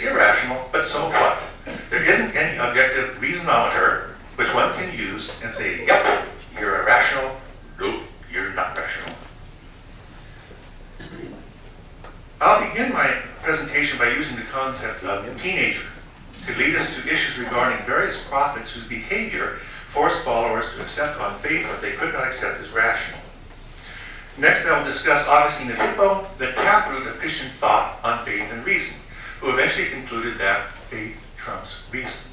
is irrational, but so what? There isn't any objective reasonometer which one can use and say, yep, you're irrational, nope, you're not rational. I'll begin my presentation by using the concept of teenager to lead us to issues regarding various prophets whose behavior forced followers to accept on faith what they could not accept as rational. Next, I will discuss Augustine of Hippo, the taproot of Christian thought on faith and reason, who eventually concluded that faith trumps reason.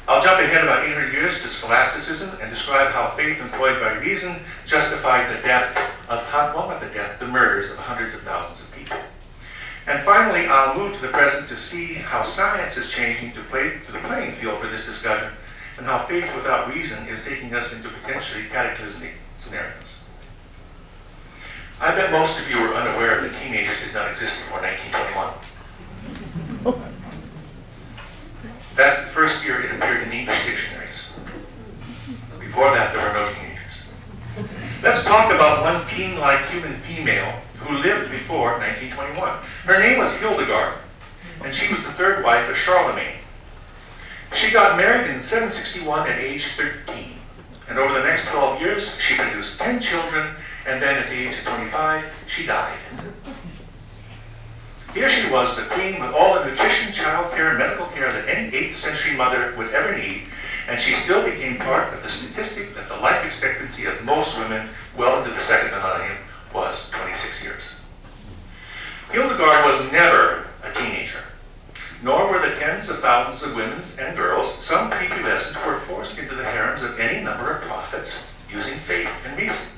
I'll jump ahead about 800 years to scholasticism and describe how faith employed by reason justified the death of, well, not the death, the murders of hundreds of thousands of people. And finally, I'll move to the present to see how science is changing to the playing field for this discussion, and how faith without reason is taking us into potentially cataclysmic scenarios. I bet most of you are unaware that teenagers did not exist before 1921. That's the first year it appeared in English dictionaries. Before that, there were no teenagers. Let's talk about one teen-like human female who lived before 1921. Her name was Hildegard, and she was the third wife of Charlemagne. She got married in 761 at age 13, and over the next 12 years, she produced 10 children, and then at the age of 25, she died. Here she was, the queen, with all the nutrition, child care, medical care that any 8th century mother would ever need, and she still became part of the statistic that the life expectancy of most women well into the second millennium was 26 years. Hildegard was never a teenager, nor were the tens of thousands of women and girls, some prepubescent, who were forced into the harems of any number of prophets using faith and reason.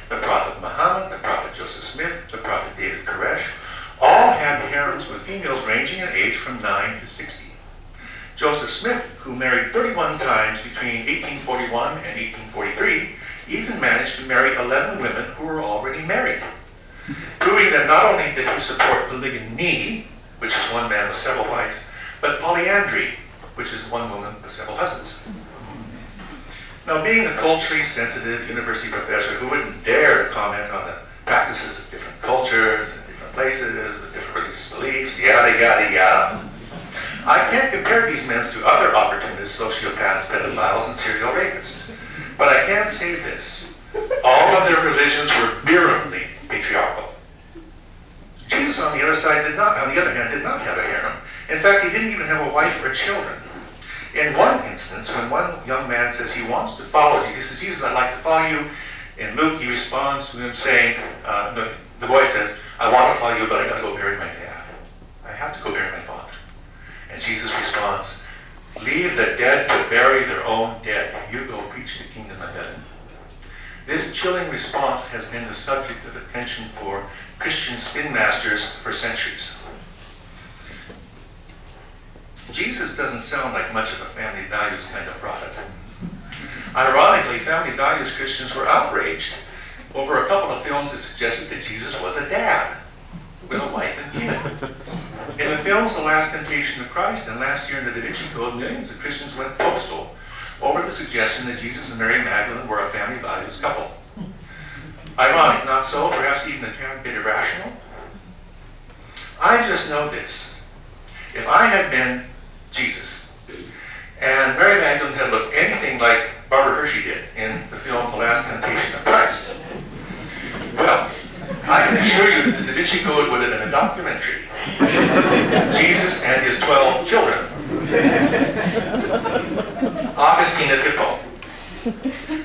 The prophet Muhammad, the prophet Joseph Smith, the prophet David Koresh, all had harems with females ranging in age from 9 to 60. Joseph Smith, who married 31 times between 1841 and 1843, even managed to marry 11 women who were already married, proving that not only did he support polygamy, which is one man with several wives, but polyandry, which is one woman with several husbands. Now, being a culturally sensitive university professor who wouldn't dare to comment on the practices of different cultures and different places with different religious beliefs, yada, yada, yada, I can't compare these men to other opportunists, sociopaths, pedophiles, and serial rapists. But I can say this: all of their religions were virulently patriarchal. Jesus, on the other hand, did not have a harem. In fact, he didn't even have a wife or children. In one instance, when one young man says he wants to follow Jesus, he says, "Jesus, I'd like to follow you." In Luke, he responds to him saying, the boy says, "I want to follow you, but I got to go bury my dad. I have to go bury my father." And Jesus responds, "Leave the dead to bury their own dead. You go preach the kingdom of heaven." This chilling response has been the subject of attention for Christian spin masters for centuries. Jesus doesn't sound like much of a family values kind of prophet. Ironically, family values Christians were outraged over a couple of films that suggested that Jesus was a dad with a wife and kid. In the films The Last Temptation of Christ and last year in the Da Vinci Code, millions of Christians went postal over the suggestion that Jesus and Mary Magdalene were a family values couple. Ironic, not so? Perhaps even a tad bit irrational? I just know this. If I had been Jesus, and Mary Magdalene had looked anything like Barbara Hershey did in the film The Last Temptation of Christ, well, I can assure you that the Da Vinci Code would have been a documentary. Jesus and his 12 children. Augustine of Hippo.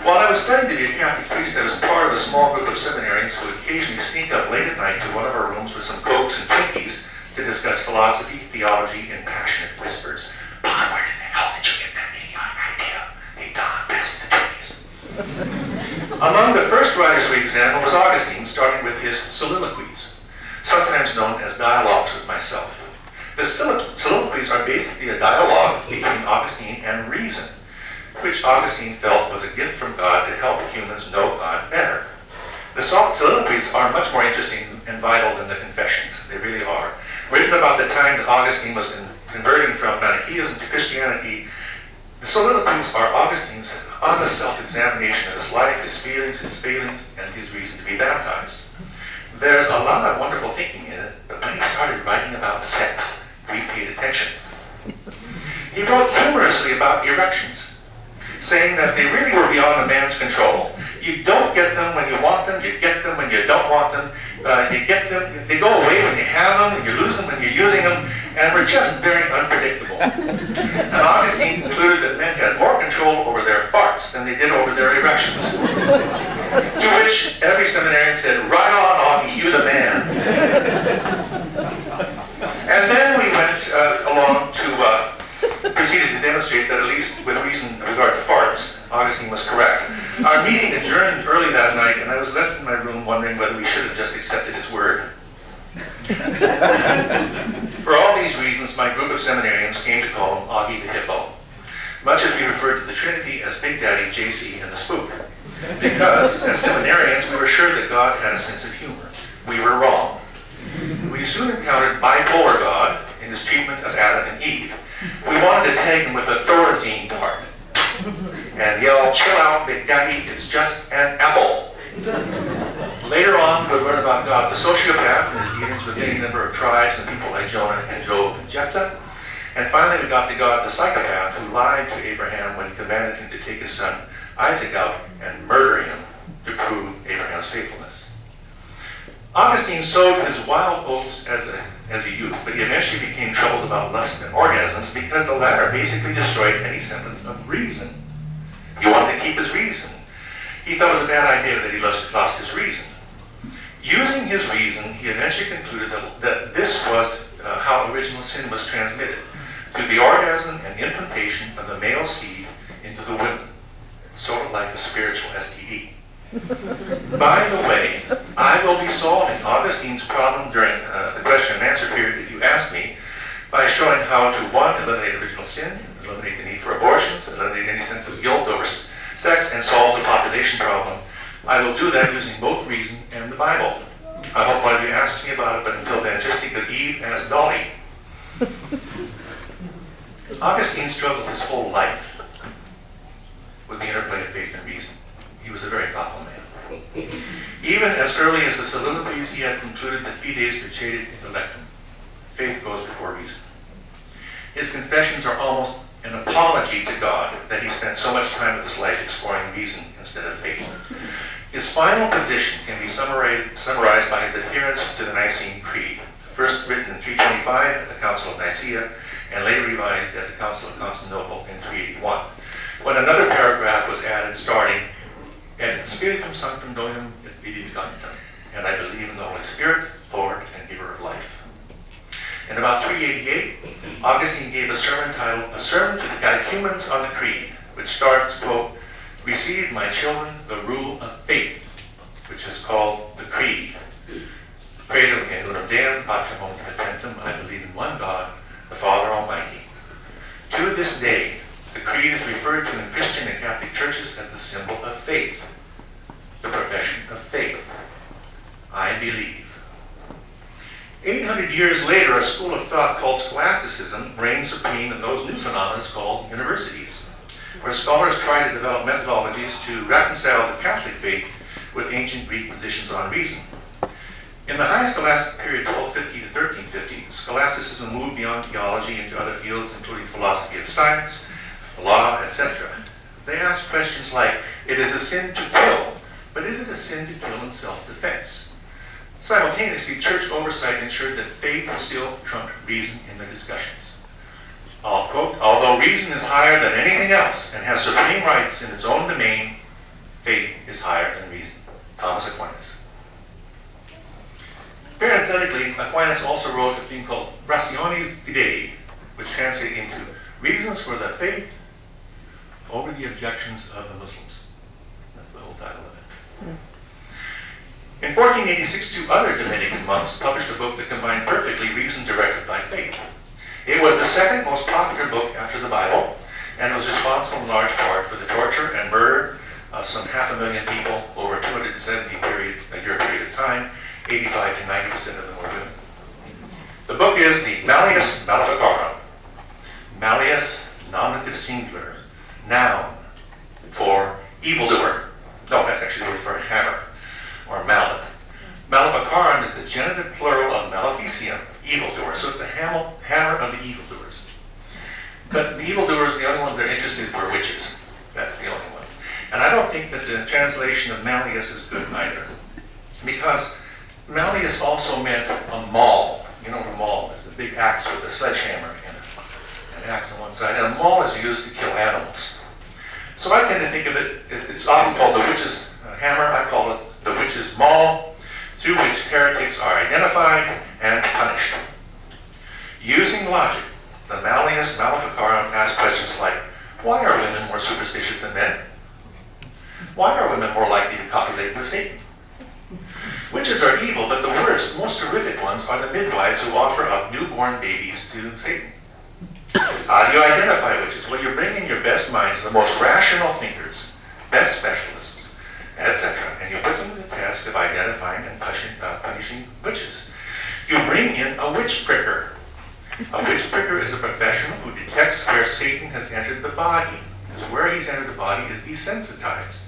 While I was studying to be a Catholic priest, I was part of a small group of seminarians who would occasionally sneak up late at night to one of our rooms with some cokes and Twinkies to discuss philosophy, theology, in passionate whispers. "Bob, where the hell did you get that idiotic idea? Hey, Don, pass me the Twinkies." Among the first writers we examined was Augustine, starting with his soliloquies, sometimes known as dialogues with myself. The soliloquies are basically a dialogue between Augustine and reason, which Augustine felt was a gift from God to help humans know God better. The soliloquies are much more interesting and vital than the confessions. They really are. Written about the time that Augustine was converting from Manichaeism to Christianity, the soliloquies are Augustine's honest self-examination of his life, his feelings, his failings, and his reason to be baptized. There's a lot of wonderful thinking in it, but when he started writing about sex, we paid attention. He wrote humorously about erections, saying that they really were beyond a man's control. You don't get them when you want them, you get them when you don't want them, you get them, they go away when you have them, and you lose them when you're using them, and we're just very unpredictable. And Augustine concluded that men had more control over their farts than they did over their erections. To which every seminarian said, "Right on, Augie, you the man." And then we went along to proceeded to demonstrate that, at least with reason in regard to farts, Augustine was correct. Our meeting adjourned early that night, and I was left in my room wondering whether we should have just accepted his word. For all these reasons, my group of seminarians came to call him Augie the Hippo, much as we referred to the Trinity as Big Daddy, JC, and the Spook. Because, as seminarians, we were sure that God had a sense of humor. We were wrong. We soon encountered bipolar God in his treatment of Adam and Eve. We wanted to tag him with a Thorazine dart and yell, "Chill out, Big Daddy, it's just an apple." Later on, we'll learn about God the sociopath and his dealings with any number of tribes and people like Jonah and Job and Jephthah. And finally, we got to God the psychopath who lied to Abraham when he commanded him to take his son Isaac out and murder him to prove Abraham's faithfulness. Augustine sowed his wild oats as a youth, but he eventually became troubled about lust and orgasms because the latter basically destroyed any semblance of reason. He wanted to keep his reason. He thought it was a bad idea that he lost his reason. Using his reason, he eventually concluded that this was how original sin was transmitted, through the orgasm and implantation of the male seed into the women, sort of like a spiritual STD. By the way, I will be solving Augustine's problem during the question and answer period, if you ask me, by showing how to, one, eliminate original sin, eliminate the need for abortions, eliminate any sense of guilt over sex, and solve the population problem. I will do that using both reason and the Bible. I hope one of you asks me about it, but until then, just think of Eve as Dolly. Augustine struggled his whole life with the interplay of faith and reason. He was a very thoughtful man. Even as early as the Soliloquies, he had concluded that fides decedit intellectum. Faith goes before reason. His confessions are almost an apology to God that he spent so much time of his life exploring reason instead of faith. His final position can be summarized by his adherence to the Nicene Creed, first written in 325 at the Council of Nicaea, and later revised at the Council of Constantinople in 381, when another paragraph was added starting, "Et Spiritum Sanctum Dominum et Vivificantem," and I believe in the Holy Spirit, Lord and Giver of Life. In about 388, Augustine gave a sermon titled "A Sermon to the Catechumens on the Creed," which starts, quote, "Receive, my children, the rule of faith," which is called the Creed. "Credo in unum Deum, Patrem omnipotentem," I believe in one God, the Father Almighty. To this day, the Creed is referred to in Christian and Catholic churches as the symbol of faith, the profession of faith. I believe. 800 years later, a school of thought called scholasticism reigned supreme in those new phenomena called universities, where scholars try to develop methodologies to reconcile the Catholic faith with ancient Greek positions on reason. In the high scholastic period, 1250 to 1350, scholasticism moved beyond theology into other fields, including philosophy of science, law, etc. They asked questions like, it is a sin to kill, but is it a sin to kill in self-defense? Simultaneously, church oversight ensured that faith still trumped reason in the discussions. I'll quote, "Although reason is higher than anything else and has supreme rights in its own domain, faith is higher than reason." Thomas Aquinas. Parenthetically, Aquinas also wrote a thing called Rationes Fidei, which translates into "Reasons for the Faith over the Objections of the Muslims." That's the whole title of it. In 1486, two other Dominican monks published a book that combined perfectly reason directed by faith. It was the second most popular book after the Bible, and was responsible in large part for the torture and murder of some 500,000 people over a 270-year period of time. 85 to 90% of them were women. The book is the Malleus Maleficarum. Malleus, nominative singular, noun for evildoer. No, that's actually the word for hammer, or mallet. Maleficarum is the genitive plural of maleficium, evildoer. So it's the hammer evildoers. But the evildoers, the only ones that are interested were witches. That's the only one. And I don't think that the translation of Malleus is good either. Because Malleus also meant a maul. You know what a maul is? The big axe with a sledgehammer in it. An axe on one side. And a maul is used to kill animals. So I tend to think of it, it's often called the witch's hammer. I call it the witch's maul, through which heretics are identified and punished. Using logic, the Malleus Maleficarum asks questions like, why are women more superstitious than men? Why are women more likely to copulate with Satan? Witches are evil, but the worst, most horrific ones are the midwives who offer up newborn babies to Satan. How do you identify witches? Well, you bring in your best minds, the most rational thinkers, best specialists, etc., and you put them to the task of identifying and punishing witches. You bring in a witch pricker. A witch pricker is a professional who detects where Satan has entered the body. So where he's entered the body is desensitized.